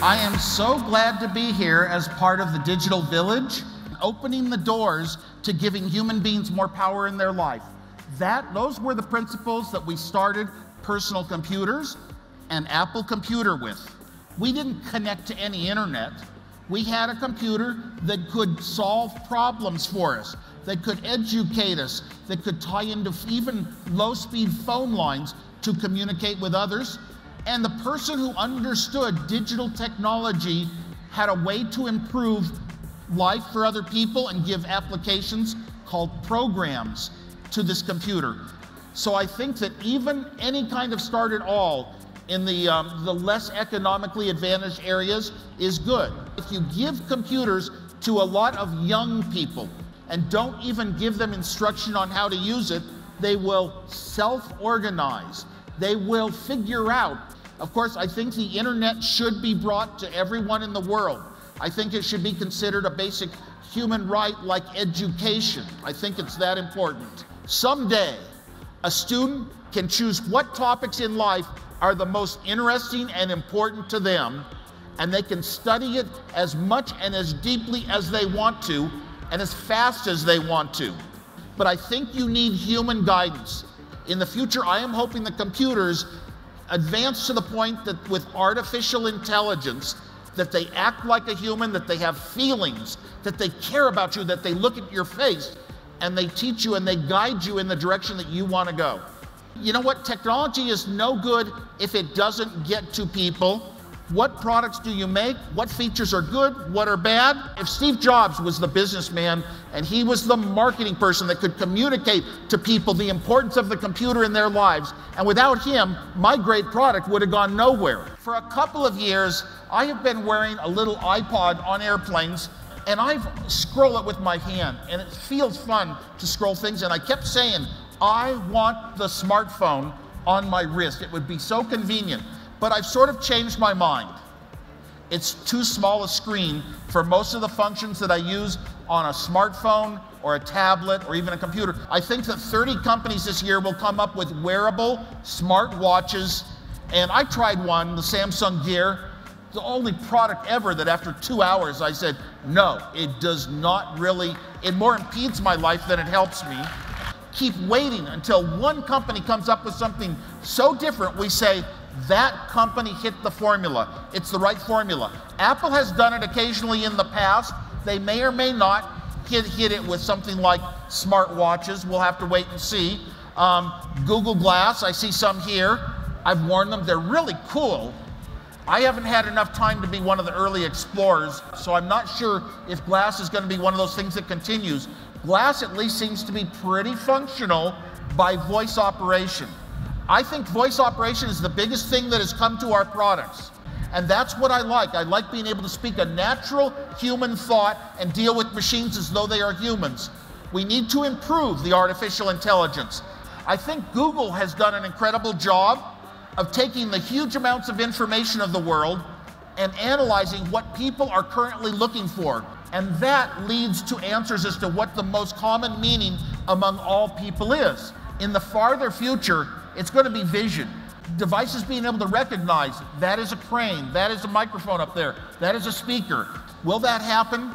I am so glad to be here as part of the digital village, opening the doors to giving human beings more power in their life. Those were the principles that we started personal computers and Apple Computer with. We didn't connect to any internet. We had a computer that could solve problems for us, that could educate us, that could tie into even low-speed phone lines to communicate with others. And the person who understood digital technology had a way to improve life for other people and give applications called programs to this computer. So I think that even any kind of start at all in the less economically advantaged areas is good. If you give computers to a lot of young people and don't even give them instruction on how to use it, they will self-organize. They will figure out. Of course, I think the internet should be brought to everyone in the world. I think it should be considered a basic human right like education. I think it's that important. Someday, a student can choose what topics in life are the most interesting and important to them, and they can study it as much and as deeply as they want to, and as fast as they want to. But I think you need human guidance. In the future, I am hoping the computers advance to the point that with artificial intelligence, that they act like a human, that they have feelings, that they care about you, that they look at your face, and they teach you and they guide you in the direction that you want to go. You know what? Technology is no good if it doesn't get to people. What products do you make? What features are good? What are bad? If Steve Jobs was the businessman and he was the marketing person that could communicate to people the importance of the computer in their lives, and without him, my great product would have gone nowhere. For a couple of years, I have been wearing a little iPod on airplanes, and I scroll it with my hand, and it feels fun to scroll things, and I kept saying, I want the smartphone on my wrist. It would be so convenient. But I've sort of changed my mind. It's too small a screen for most of the functions that I use on a smartphone or a tablet or even a computer. I think that 30 companies this year will come up with wearable smart watches. And I tried one, the Samsung Gear, the only product ever that after 2 hours I said, no, it does not really, it more impedes my life than it helps me. Keep waiting until one company comes up with something so different, we say, that company hit the formula. It's the right formula. Apple has done it occasionally in the past. They may or may not hit it with something like smart watches. We'll have to wait and see. Google Glass, I see some here. I've worn them. They're really cool. I haven't had enough time to be one of the early explorers, so I'm not sure if Glass is going to be one of those things that continues. Glass at least seems to be pretty functional by voice operation. I think voice operation is the biggest thing that has come to our products. And that's what I like. I like being able to speak a natural human thought and deal with machines as though they are humans. We need to improve the artificial intelligence. I think Google has done an incredible job of taking the huge amounts of information of the world and analyzing what people are currently looking for. And that leads to answers as to what the most common meaning among all people is. In the farther future, it's going to be vision. Devices being able to recognize that is a crane, that is a microphone up there, that is a speaker. Will that happen?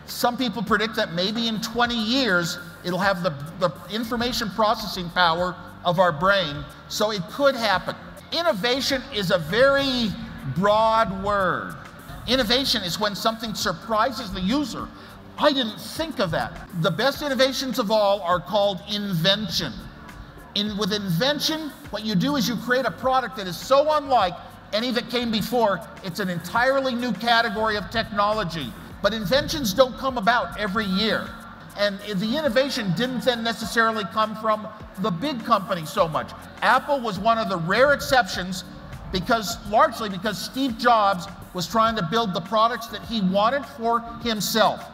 Some people predict that maybe in 20 years, it'll have the information processing power of our brain, so it could happen. Innovation is a very broad word. Innovation is when something surprises the user. I didn't think of that. The best innovations of all are called invention. With invention, what you do is you create a product that is so unlike any that came before, it's an entirely new category of technology. But inventions don't come about every year. And the innovation didn't then necessarily come from the big companies so much. Apple was one of the rare exceptions largely because Steve Jobs was trying to build the products that he wanted for himself.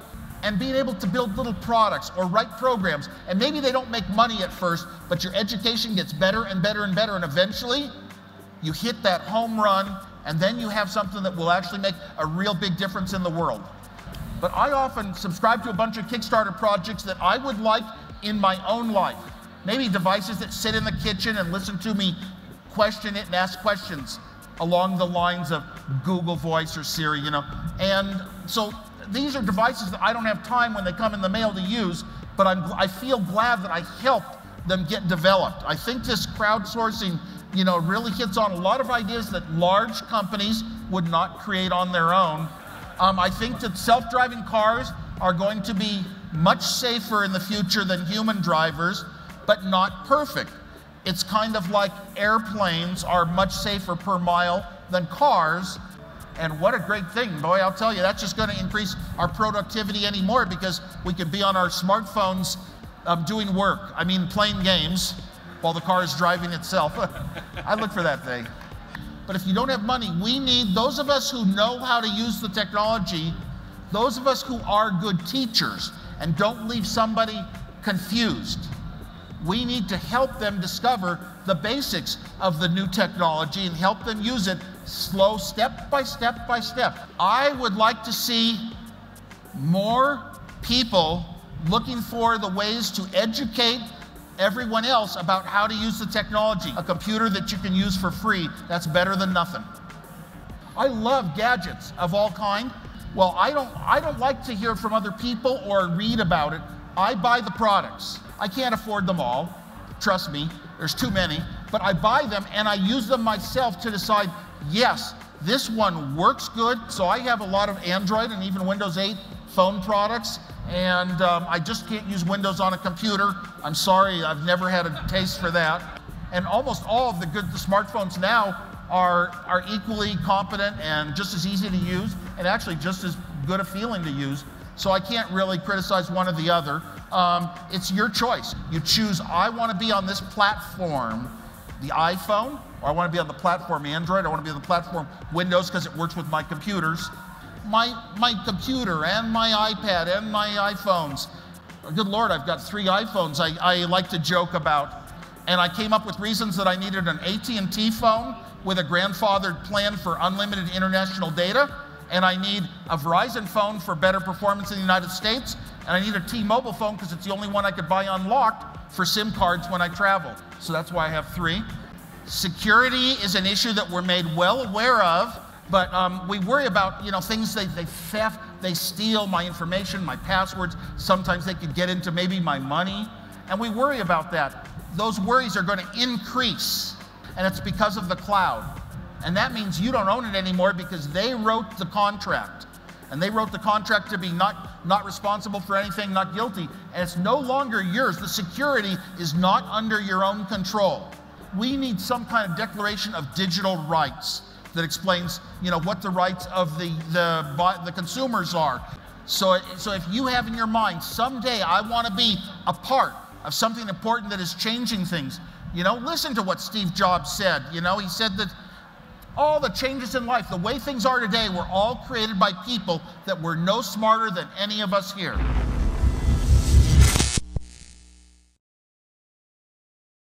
And being able to build little products or write programs, and maybe they don't make money at first, but your education gets better and better and better, and eventually you hit that home run, and then you have something that will actually make a real big difference in the world. But I often subscribe to a bunch of Kickstarter projects that I would like in my own life. Maybe devices that sit in the kitchen and listen to me question it and ask questions. along the lines of Google Voice or Siri, you know. And so these are devices that I don't have time when they come in the mail to use, but I feel glad that I helped them get developed. I think this crowdsourcing, you know, really hits on a lot of ideas that large companies would not create on their own. I think that self-driving cars are going to be much safer in the future than human drivers, but not perfect. It's kind of like airplanes are much safer per mile than cars. And what a great thing. Boy, I'll tell you, that's just going to increase our productivity anymore, because we can be on our smartphones doing work. I mean, playing games while the car is driving itself. I look for that thing. But if you don't have money, we need those of us who know how to use the technology, those of us who are good teachers and don't leave somebody confused. We need to help them discover the basics of the new technology and help them use it slow, step by step by step. I would like to see more people looking for the ways to educate everyone else about how to use the technology. A computer that you can use for free, that's better than nothing. I love gadgets of all kind. Well, I don't like to hear from other people or read about it. I buy the products. I can't afford them all. Trust me, there's too many. But I buy them and I use them myself to decide, yes, this one works good. So I have a lot of Android and even Windows 8 phone products. And I just can't use Windows on a computer. I'm sorry, I've never had a taste for that. And almost all of the smartphones now are equally competent and just as easy to use, and actually just as good a feeling to use. So I can't really criticize one or the other. It's your choice. You choose, I want to be on this platform, the iPhone, or I want to be on the platform Android, or I want to be on the platform Windows because it works with my computers. My computer and my iPad and my iPhones. Good Lord, I've got 3 iPhones I like to joke about. And I came up with reasons that I needed an AT&T phone with a grandfathered plan for unlimited international data, and I need a Verizon phone for better performance in the United States, and I need a T-Mobile phone because it's the only one I could buy unlocked for SIM cards when I travel. So that's why I have 3. Security is an issue that we're made well aware of, but we worry about, you know, things they theft, they steal my information, my passwords. Sometimes they could get into maybe my money, and we worry about that. Those worries are going to increase, and it's because of the cloud. And that means you don't own it anymore because they wrote the contract. And they wrote the contract to be not responsible for anything, not guilty, and it's no longer yours. The security is not under your own control. We need some kind of declaration of digital rights that explains, you know, what the rights of the consumers are. So if you have in your mind, someday I want to be a part of something important that is changing things, you know, listen to what Steve Jobs said. You know, he said that all the changes in life, the way things are today, were all created by people that were no smarter than any of us here.